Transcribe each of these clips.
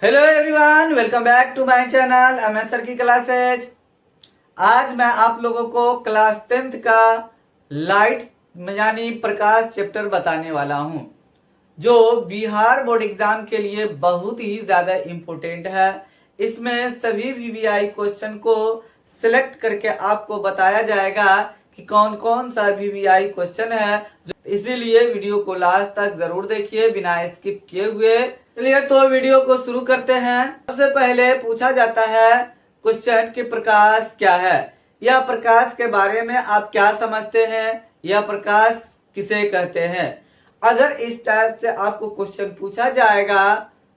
Hello everyone, welcome back to my channel MS sir की classes. आज मैं आप लोगों को क्लास 10th का लाइट यानी प्रकाश चैप्टर बताने वाला हूं, जो बिहार बोर्ड एग्जाम के लिए बहुत ही ज्यादा इम्पोर्टेंट है। इसमें सभी वीवीआई क्वेश्चन को सिलेक्ट करके आपको बताया जाएगा कि कौन कौन सा वीवीआई क्वेश्चन है। इसीलिए वीडियो को लास्ट तक जरूर देखिए बिना स्किप किए हुए। चलिए तो वीडियो को शुरू करते हैं। सबसे पहले पूछा जाता है क्वेश्चन कि प्रकाश क्या है। यह प्रकाश के बारे में आप क्या समझते हैं, यह प्रकाश किसे कहते हैं। अगर इस टाइप से आपको क्वेश्चन पूछा जाएगा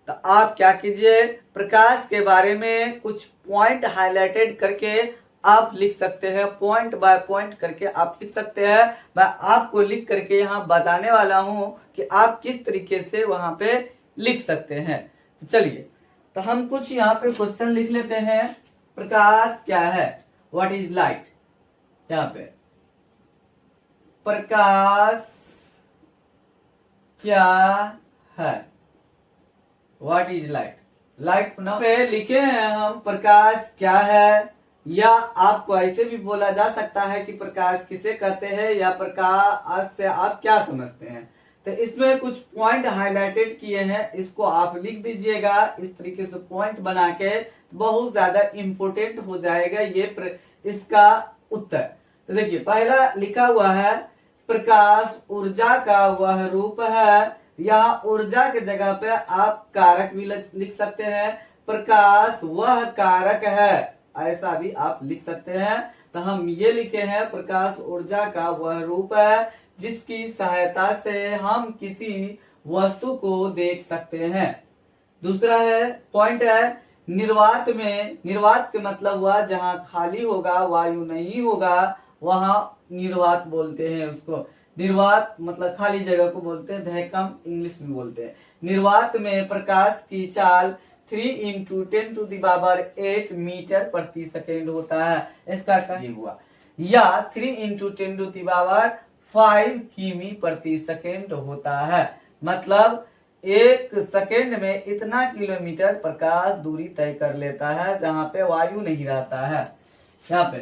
तो आप क्या कीजिए, प्रकाश के बारे में कुछ पॉइंट हाईलाइटेड करके आप लिख सकते हैं, पॉइंट बाय पॉइंट करके आप लिख सकते हैं। मैं आपको लिख करके यहाँ बताने वाला हूँ कि आप किस तरीके से वहां पे लिख सकते हैं। तो चलिए तो हम कुछ यहाँ पे क्वेश्चन लिख लेते हैं। प्रकाश क्या है, व्हाट इज लाइट। यहाँ पे प्रकाश क्या है, व्हाट इज लाइट। लाइट पे लिखे हैं हम प्रकाश क्या है, या आपको ऐसे भी बोला जा सकता है कि प्रकाश किसे कहते हैं या प्रकाश से आप क्या समझते हैं। तो इसमें कुछ पॉइंट हाईलाइटेड किए हैं, इसको आप लिख दीजिएगा इस तरीके से पॉइंट बना के, बहुत ज्यादा इंपोर्टेंट हो जाएगा ये इसका उत्तर। तो देखिए पहला लिखा हुआ है प्रकाश ऊर्जा का वह रूप है। यहाँ ऊर्जा के जगह पे आप कारक भी लिख सकते हैं, प्रकाश वह कारक है, ऐसा भी आप लिख सकते हैं। तो हम ये लिखे हैं प्रकाश ऊर्जा का वह रूप है जिसकी सहायता से हम किसी वस्तु को देख सकते हैं। दूसरा है पॉइंट है निर्वात में। निर्वात के मतलब हुआ जहां खाली होगा, वायु नहीं होगा, वहां निर्वात बोलते हैं उसको। निर्वात मतलब खाली जगह को बोलते हैं, वैक्यूम इंग्लिश में बोलते हैं। निर्वात में प्रकाश की चाल 3 × 10⁸ मीटर प्रति सेकेंड होता है। इसका ये हुआ, या 3 × 10⁵ किमी प्रति सेकेंड होता है। मतलब एक सेकेंड में इतना किलोमीटर प्रकाश दूरी तय कर लेता है जहां पे वायु नहीं रहता है। यहाँ पे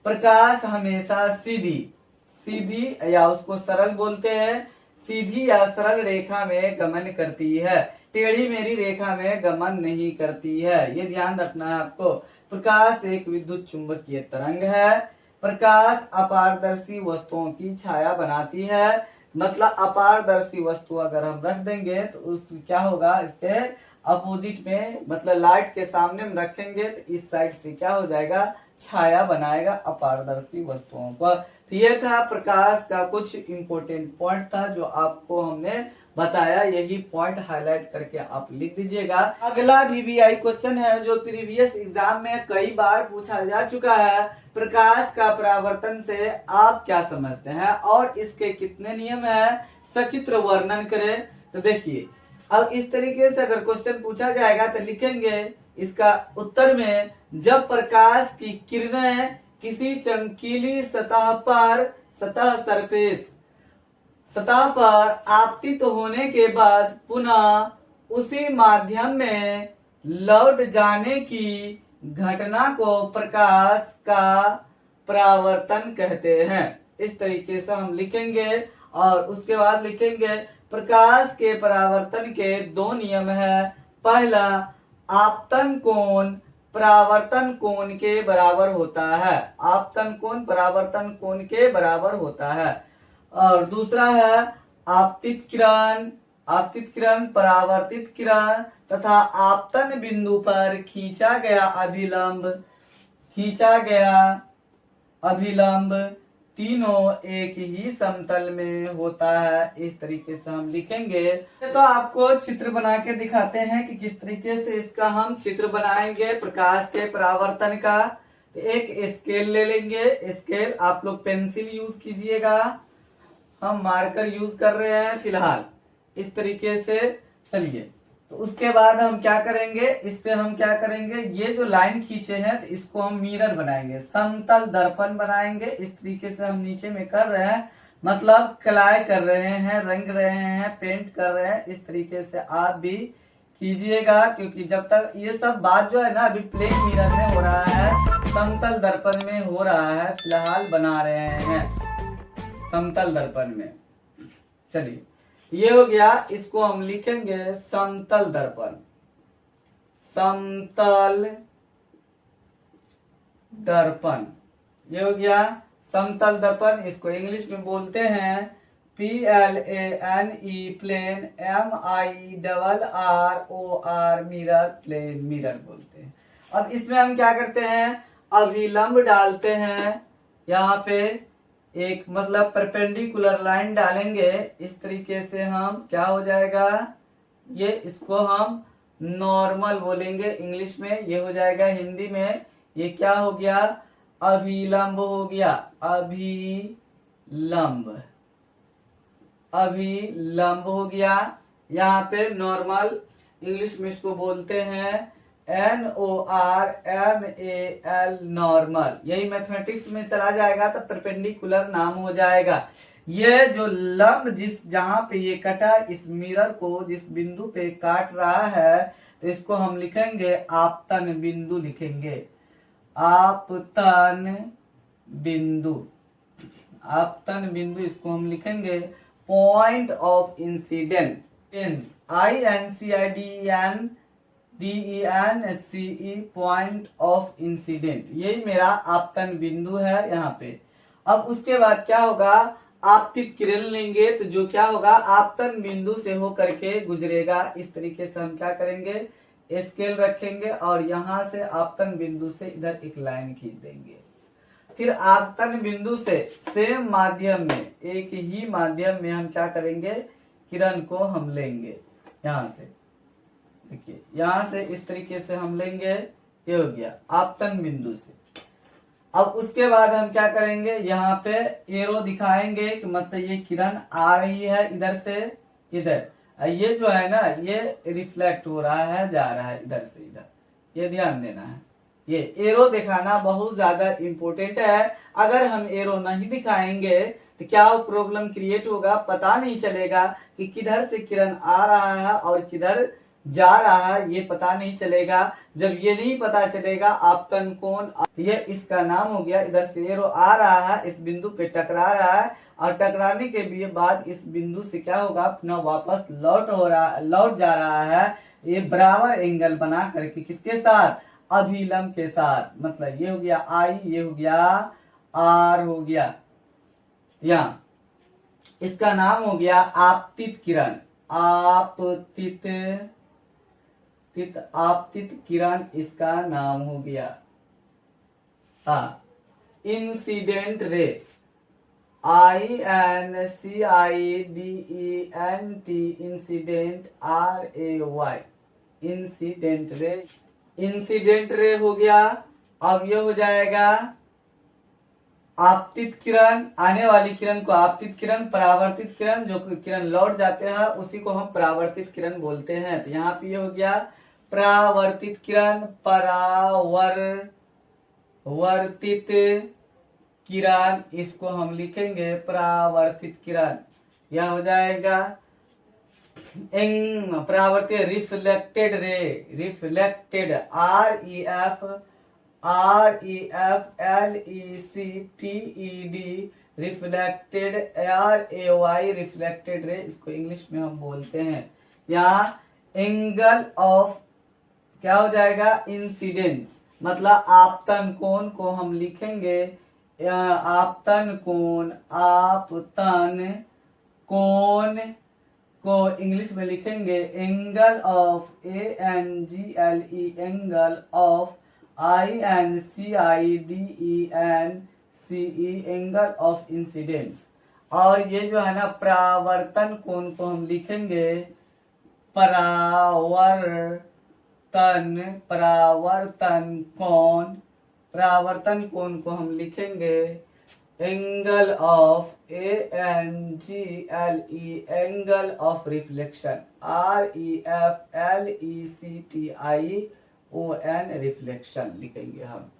प्रकाश हमेशा सीधी या उसको सरल बोलते हैं, सीधी या सरल रेखा में गमन करती है, टेढ़ी मेढ़ी रेखा में गमन नहीं करती है, ये ध्यान रखना है आपको। प्रकाश एक विद्युत चुंबकीय तरंग है। प्रकाश अपारदर्शी वस्तुओं की छाया बनाती है। मतलब अपारदर्शी वस्तु अगर हम रख देंगे तो उस क्या होगा, इसके अपोजिट में मतलब लाइट के सामने में रखेंगे तो इस साइड से क्या हो जाएगा, छाया बनाएगा अपारदर्शी वस्तुओं पर। तो ये था प्रकाश का कुछ इंपोर्टेंट पॉइंट था जो आपको हमने बताया, यही पॉइंट हाईलाइट करके आप लिख दीजिएगा। अगला वीवीआई क्वेश्चन है जो प्रीवियस एग्जाम में कई बार पूछा जा चुका है। प्रकाश का परावर्तन से आप क्या समझते हैं और इसके कितने नियम हैं, सचित्र वर्णन करें। तो देखिए अब इस तरीके से अगर क्वेश्चन पूछा जाएगा तो लिखेंगे इसका उत्तर में, जब प्रकाश की किरणें किसी चमकीली सतह पर आपतित होने के बाद पुनः उसी माध्यम में लौट जाने की घटना को प्रकाश का परावर्तन कहते हैं। इस तरीके से हम लिखेंगे और उसके बाद लिखेंगे प्रकाश के परावर्तन के 2 नियम है। पहला, आपतन कोण परावर्तन कोण के बराबर होता है, आपतन कोण परावर्तन कोण के बराबर होता है। और दूसरा है आपतित किरण परावर्तित किरण तथा आपतन बिंदु पर खींचा गया अभिलंब तीनों एक ही समतल में होता है। इस तरीके से हम लिखेंगे। तो आपको चित्र बना के दिखाते हैं कि किस तरीके से इसका हम चित्र बनाएंगे प्रकाश के परावर्तन का। एक स्केल ले लेंगे, स्केल आप लोग पेंसिल यूज कीजिएगा, हम मार्कर यूज कर रहे हैं फिलहाल। इस तरीके से चलिए तो उसके बाद हम क्या करेंगे, इस पे हम क्या करेंगे, ये जो लाइन खींचे हैं तो इसको हम मिरर बनाएंगे, समतल दर्पण बनाएंगे। इस तरीके से हम नीचे में कर रहे हैं, मतलब कलाई कर रहे हैं, रंग रहे हैं, पेंट कर रहे हैं। इस तरीके से आप भी कीजिएगा, क्योंकि जब तक ये सब बात जो है ना अभी प्लेन मिरर में हो रहा है, समतल दर्पण में हो रहा है, फिलहाल बना रहे हैं समतल दर्पण में। चलिए ये हो गया, इसको हम लिखेंगे समतल दर्पण, समतल दर्पण। ये हो गया समतल दर्पण, इसको इंग्लिश में बोलते हैं PLANE plane, MIRROR mirror, plane mirror बोलते हैं। अब इसमें हम क्या करते हैं, अभिलंब डालते हैं, यहाँ पे एक मतलब परपेंडिकुलर लाइन डालेंगे, इस तरीके से हम क्या हो जाएगा, ये इसको हम नॉर्मल बोलेंगे इंग्लिश में, ये हो जाएगा हिंदी में, ये क्या हो गया, अभिलंब हो गया, अभिलंब, अभिलंब हो गया। यहाँ पे नॉर्मल इंग्लिश में इसको बोलते हैं NORMAL, नॉर्मल। यही मैथमेटिक्स में चला जाएगा तो परपेंडिकुलर नाम हो जाएगा। ये जो लंब जिस जहां पे ये कटा, इस मिरर को जिस बिंदु पे काट रहा है, तो इसको हम लिखेंगे आपतन बिंदु, लिखेंगे आपतन बिंदु, आपतन बिंदु, इसको हम लिखेंगे point of incidence, INCIDENCE, point of incident, यही मेरा आपतन बिंदु है यहाँ पे। अब उसके बाद क्या होगा, आपतित किरण लेंगे तो जो क्या होगा, आपतन बिंदु से होकर के गुजरेगा। इस तरीके से हम क्या करेंगे, स्केल रखेंगे और यहाँ से आपतन बिंदु से इधर एक लाइन खींच देंगे। फिर आपतन बिंदु से सेम माध्यम में, एक ही माध्यम में हम क्या करेंगे, किरण को हम लेंगे यहाँ से, देखिए यहाँ से इस तरीके से हम लेंगे, ये हो गया आपतन बिंदु से। अब उसके बाद हम क्या करेंगे, यहाँ पे एरो दिखाएंगे कि मतलब ये किरण आ रही है इधर से इधर, ये जो है ना ये रिफ्लेक्ट हो रहा है, जा रहा है इधर से इधर, ये ध्यान देना है। ये एरो दिखाना बहुत ज्यादा इम्पोर्टेंट है। अगर हम एरो नहीं दिखाएंगे तो क्या प्रॉब्लम क्रिएट होगा, पता नहीं चलेगा कि किधर से किरण आ रहा है और किधर जा रहा है, ये पता नहीं चलेगा। जब ये नहीं पता चलेगा आपतन कोण, ये इसका नाम हो गया, इधर से एरो आ रहा है, इस बिंदु पे टकरा रहा है और टकराने के बाद इस बिंदु से क्या होगा, अपना वापस लौट जा रहा है, ये बराबर एंगल बना करके, किसके साथ, अभिलंब के साथ। मतलब ये हो गया I, ये हो गया R हो गया, यहाँ इसका नाम हो गया आपतित किरण, आपतित किरण इसका नाम हो गया। हाँ, incident ray, INCIDENT, incident RAY, incident ray, incident ray हो गया। अब ये हो जाएगा आपतित किरण, आने वाली किरण को आपतित किरण, परावर्तित किरण, जो किरण लौट जाते हैं उसी को हम परावर्तित किरण बोलते हैं। तो यहाँ पे ये हो गया परावर्तित किरण, परावर्तित किरण, इसको हम लिखेंगे परावर्तित किरण। यह हो जाएगा परावर्तित, reflected ray, reflected REFLECTED, reflected RAY, reflected ray, इसको इंग्लिश में हम बोलते हैं। यहाँ एंगल ऑफ क्या हो जाएगा, इंसिडेंस, मतलब आपतन कोण को हम लिखेंगे आपतन कोण, आपतन कोण को इंग्लिश में लिखेंगे angle of ANGLE, angle of INCIDENCE, angle of incidence. और ये जो है ना परावर्तन कोण को हम लिखेंगे परावर्तन कोण, परावर्तन कोण को हम लिखेंगे angle of ANGLE, angle of reflection, REFLECTION, reflection लिखेंगे हम।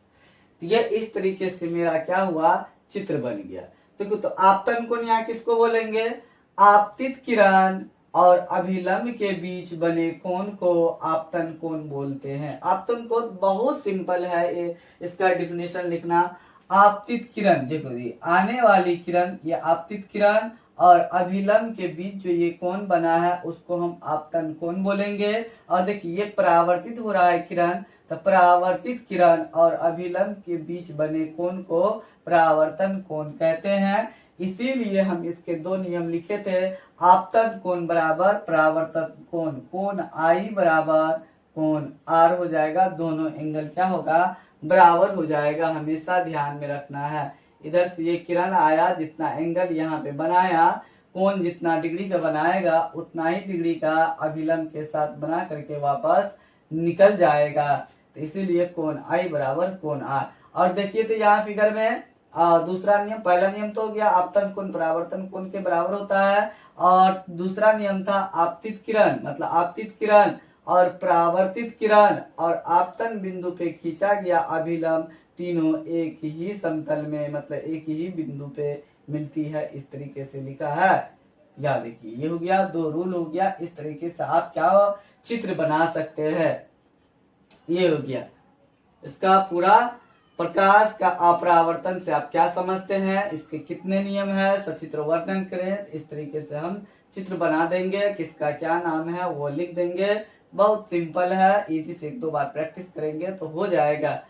ये इस तरीके से मेरा क्या हुआ, चित्र बन गया। तो आपतन कोण यहाँ किसको बोलेंगे, आपतित किरण और अभिलंब के बीच बने कोण को आपतन कोण बोलते हैं। आपतन कोण बहुत सिंपल है, ये इसका डिफिनेशन लिखना। आपतित किरण, देखो ये आने वाली किरण, ये आपतित किरण और अभिलंब के बीच जो ये कोण बना है उसको हम आपतन कोण बोलेंगे। और देखिए ये परावर्तित हो रहा है किरण, तो परावर्तित किरण और अभिलंब के बीच बने कोण को परावर्तन कोण कहते हैं। इसीलिए हम इसके दो नियम लिखे थे, आपतन कोण बराबर परावर्तन कोण, कोण आई बराबर कोण आर हो जाएगा, दोनों एंगल क्या होगा, बराबर हो जाएगा, हमेशा ध्यान में रखना है। इधर से ये किरण आया, जितना एंगल यहाँ पे बनाया, कोण जितना डिग्री का बनाएगा उतना ही डिग्री का अभिलंब के साथ बना करके वापस निकल जाएगा। तो इसीलिए कोण आई बराबर कोण आर। और देखिए तो यहाँ फिगर में दूसरा नियम, पहला नियम तो हो गया आपतन कोण परावर्तन कोण के बराबर होता है, और दूसरा नियम था आपतित किरण, मतलब आपतित किरण और परावर्तित किरण और आपतन बिंदु पे खींचा गया अभिलंब तीनों एक ही समतल में, मतलब एक ही बिंदु पे मिलती है, इस तरीके से लिखा है। याद देखिए ये हो गया, दो रूल हो गया, इस तरीके से आप क्या चित्र बना सकते हैं। ये हो गया इसका पूरा। प्रकाश का अपरावर्तन से आप क्या समझते हैं, इसके कितने नियम है, सचित्र वर्णन करें। इस तरीके से हम चित्र बना देंगे, किसका क्या नाम है वो लिख देंगे। बहुत सिंपल है, इजी से एक दो बार प्रैक्टिस करेंगे तो हो जाएगा।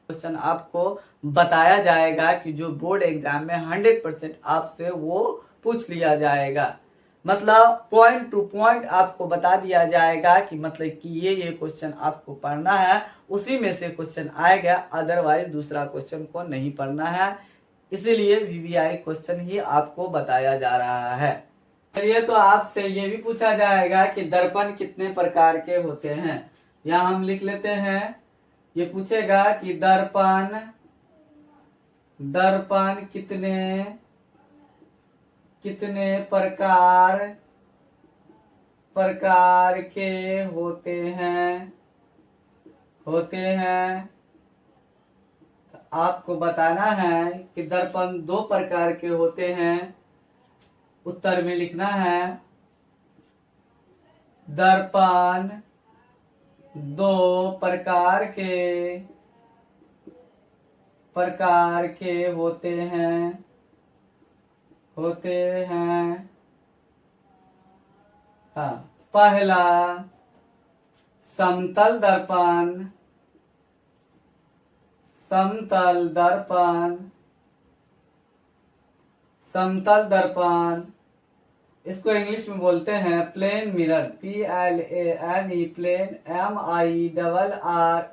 क्वेश्चन आपको बताया जाएगा कि जो बोर्ड एग्जाम में 100% आपसे वो पूछ लिया जाएगा, मतलब पॉइंट टू पॉइंट आपको बता दिया जाएगा कि मतलब कि ये क्वेश्चन आपको पढ़ना है, उसी में से क्वेश्चन आएगा, अदरवाइज दूसरा क्वेश्चन को नहीं पढ़ना है। इसीलिए वीवीआई क्वेश्चन ही आपको बताया जा रहा है। चलिए तो आपसे ये भी पूछा जाएगा कि दर्पण कितने प्रकार के होते हैं। यहाँ हम लिख लेते हैं, ये पूछेगा कि दर्पण कितने प्रकार के होते हैं। आपको बताना है कि दर्पण 2 प्रकार के होते हैं। उत्तर में लिखना है दर्पण 2 प्रकार के होते हैं। हाँ, पहला समतल दर्पण, इसको इंग्लिश में बोलते हैं plane mirror, PLANE plane, MIRROR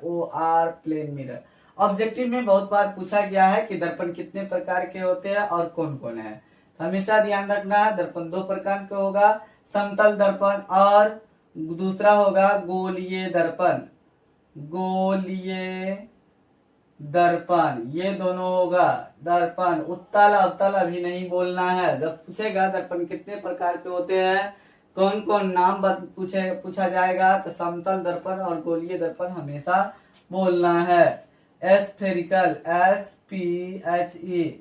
plane mirror. Objective में बहुत बार पूछा गया है कि दर्पण कितने प्रकार के होते हैं और कौन कौन है, तो हमेशा ध्यान रखना है। दर्पण 2 प्रकार के होगा, समतल दर्पण और दूसरा होगा गोलीय दर्पण, ये दोनों होगा। दर्पण उत्तल अवतल अभी नहीं बोलना है। जब पूछेगा दर्पण कितने प्रकार के होते हैं, कौन कौन नाम पूछा जाएगा, तो समतल दर्पण और गोलीय दर्पण हमेशा बोलना है। एस्फेरिकल, SPHERICAL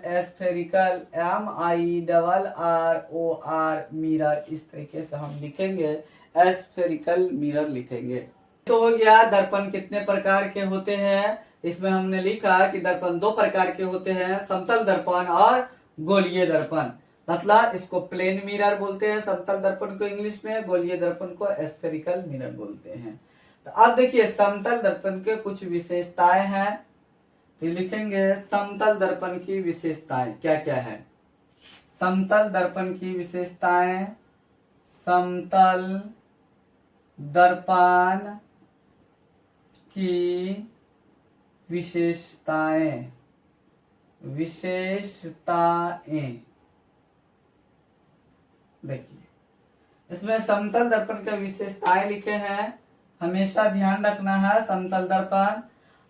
एस्फेरिकल, MIRROR मिरर, इस तरीके से हम लिखेंगे, एस्फेरिकल मिरर लिखेंगे। तो हो गया दर्पण कितने प्रकार के होते हैं। इसमें हमने लिखा कि दर्पण 2 प्रकार के होते हैं, समतल दर्पण और गोलीय दर्पण। मतलब इसको प्लेन मिरर बोलते हैं समतल दर्पण को इंग्लिश में, गोलीय दर्पण को एस्फेरिकल मिरर बोलते हैं। तो अब देखिए समतल दर्पण के कुछ विशेषताएं हैं, ये लिखेंगे समतल दर्पण की विशेषताएं क्या क्या है। समतल दर्पण की विशेषताएं, समतल दर्पण की विशेषताएं देखिए इसमें समतल दर्पण के विशेषताएं लिखे हैं, हमेशा ध्यान रखना है। समतल दर्पण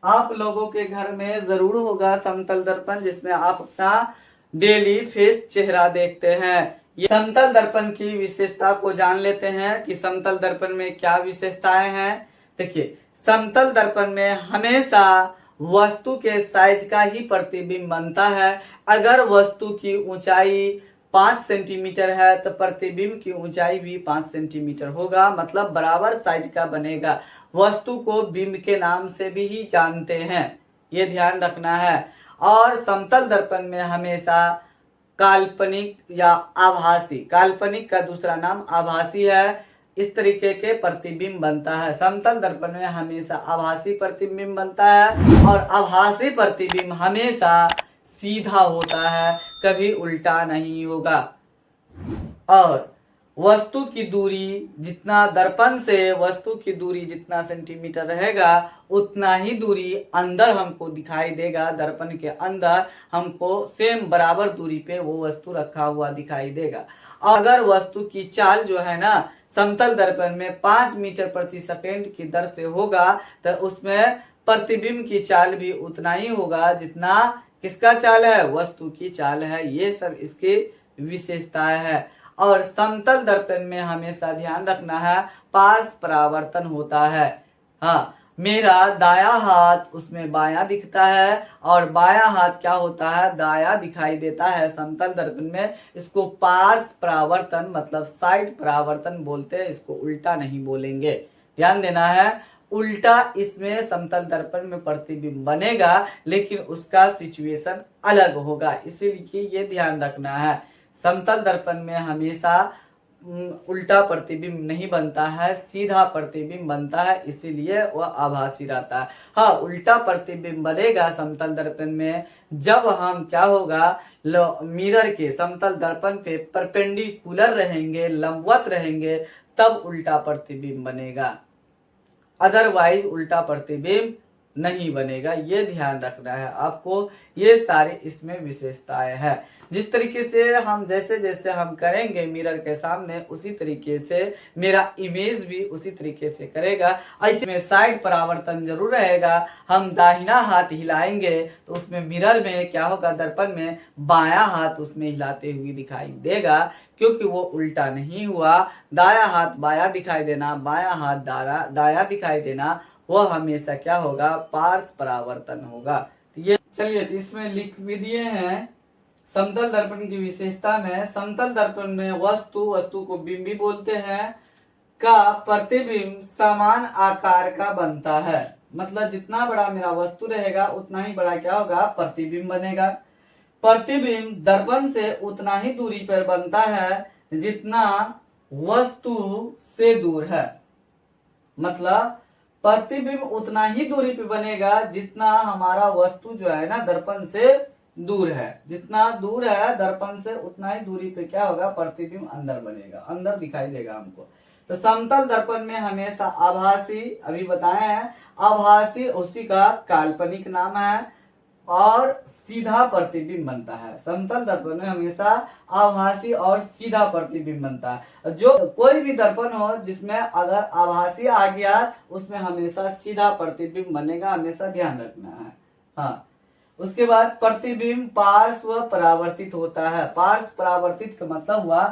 आप लोगों के घर में जरूर होगा समतल दर्पण, जिसमें आप अपना डेली फेस चेहरा देखते हैं। ये समतल दर्पण की विशेषता को जान लेते हैं कि समतल दर्पण में क्या विशेषताएं हैं। देखिए समतल दर्पण में हमेशा वस्तु के साइज का ही प्रतिबिंब बनता है। अगर वस्तु की ऊंचाई 5 सेंटीमीटर है तो प्रतिबिंब की ऊंचाई भी 5 सेंटीमीटर होगा, मतलब बराबर साइज का बनेगा। वस्तु को बिंब के नाम से भी ही जानते हैं, ये ध्यान रखना है। और समतल दर्पण में हमेशा काल्पनिक या आभासी, काल्पनिक का दूसरा नाम आभासी है, इस तरीके के प्रतिबिंब बनता है। समतल दर्पण में हमेशा आभासी प्रतिबिंब बनता है और आभासी प्रतिबिंब हमेशा सीधा होता है, कभी उल्टा नहीं होगा। और वस्तु की दूरी जितना दर्पण से वस्तु की दूरी जितना सेंटीमीटर रहेगा उतना ही दूरी अंदर हमको दिखाई देगा। दर्पण के अंदर हमको सेम बराबर दूरी पे वो वस्तु रखा हुआ दिखाई देगा। अगर वस्तु की चाल जो है ना समतल दर्पण में 5 मीटर प्रति सेकेंड की दर से होगा तो उसमें प्रतिबिंब की चाल भी उतना ही होगा जितना किसका चाल है, वस्तु की चाल है। ये सब इसकी विशेषताएं है। और समतल दर्पण में हमेशा ध्यान रखना है पार्श्व परावर्तन होता है। हाँ, मेरा दाया हाथ उसमें बायां दिखता है और बायां हाथ क्या होता है, दाया दिखाई देता है समतल दर्पण में। इसको पार्श्व परावर्तन मतलब साइड परावर्तन बोलते हैं, इसको उल्टा नहीं बोलेंगे, ध्यान देना है। उल्टा इसमें समतल दर्पण में प्रतिबिंब बनेगा लेकिन उसका सिचुएशन अलग होगा, इसीलिए ये ध्यान रखना है। समतल दर्पण में हमेशा उल्टा प्रतिबिंब नहीं बनता है, सीधा प्रतिबिंब बनता है, इसीलिए वह आभासी रहता है। हाँ, उल्टा प्रतिबिंब बनेगा समतल दर्पण में जब हम क्या होगा, मिरर के समतल दर्पण पे परपेंडिकुलर रहेंगे, लंबवत रहेंगे, तब उल्टा प्रतिबिंब बनेगा, अदरवाइज उल्टा प्रतिबिंब नहीं बनेगा। ये ध्यान रखना है आपको। ये सारे इसमें विशेषताएं हैं। जिस तरीके से हम जैसे जैसे हम करेंगे मिरर के सामने उसी तरीके से मेरा इमेज भी उसी तरीके से करेगा। ऐसे में साइड परावर्तन जरूर रहेगा। हम दाहिना हाथ हिलाएंगे तो उसमें मिरर में क्या होगा, दर्पण में बायां हाथ उसमें हिलाते हुए दिखाई देगा, क्योंकि वो उल्टा नहीं हुआ। दाया हाथ बाया दिखाई देना, बायां हाथ दाया दिखाई देना, वह हमेशा क्या होगा, पार्श्व परावर्तन होगा। तो ये चलिए, तो इसमें लिख भी दिए हैं समतल दर्पण की विशेषता में। समतल दर्पण में वस्तु को बिंब भी बोलते हैं, का प्रतिबिंब समान आकार का बनता है। मतलब जितना बड़ा मेरा वस्तु रहेगा उतना ही बड़ा क्या होगा, प्रतिबिंब बनेगा। प्रतिबिंब दर्पण से उतना ही दूरी पर बनता है जितना वस्तु से दूर है। मतलब प्रतिबिंब उतना ही दूरी पे बनेगा जितना हमारा वस्तु जो है ना दर्पण से दूर है। जितना दूर है दर्पण से उतना ही दूरी पे क्या होगा, प्रतिबिंब अंदर बनेगा, अंदर दिखाई देगा हमको। तो समतल दर्पण में हमेशा आभासी, अभी बताए हैं, आभासी उसी का काल्पनिक नाम है, और सीधा प्रतिबिंब बनता है। समतल दर्पण में हमेशा आभासी और सीधा प्रतिबिंब बनता है। जो कोई भी दर्पण हो जिसमें अगर आभासी आ गया उसमें हमेशा सीधा प्रतिबिंब बनेगा, हमेशा ध्यान रखना है। हाँ, उसके बाद प्रतिबिंब पार्श्व परावर्तित होता है। पार्श्व परावर्तित का मतलब हुआ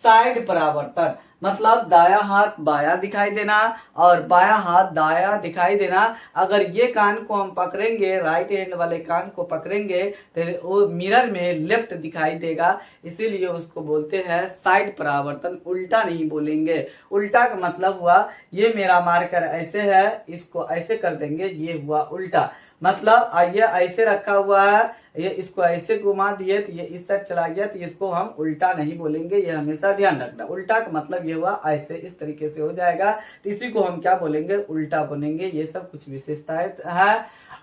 साइड परावर्तन, मतलब दाया हाथ बाया दिखाई देना और बाया हाथ दाया दिखाई देना। अगर ये कान को हम पकड़ेंगे, राइट हैंड वाले कान को पकड़ेंगे तो वो मिरर में लेफ्ट दिखाई देगा, इसीलिए उसको बोलते हैं साइड परावर्तन, उल्टा नहीं बोलेंगे। उल्टा का मतलब हुआ ये मेरा मार्कर ऐसे है, इसको ऐसे कर देंगे, ये हुआ उल्टा। मतलब ये ऐसे रखा हुआ है, ये इसको ऐसे घुमा दिए तो ये इस साइड चला गया, तो इसको हम उल्टा नहीं बोलेंगे, ये हमेशा ध्यान रखना। उल्टा का मतलब ये हुआ ऐसे, इस तरीके से हो जाएगा, तो इसी को हम क्या बोलेंगे, उल्टा बोलेंगे। ये सब कुछ विशेषताएं है।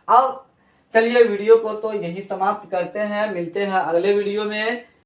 अब चलिए वीडियो को तो यही समाप्त करते हैं, मिलते हैं अगले वीडियो में।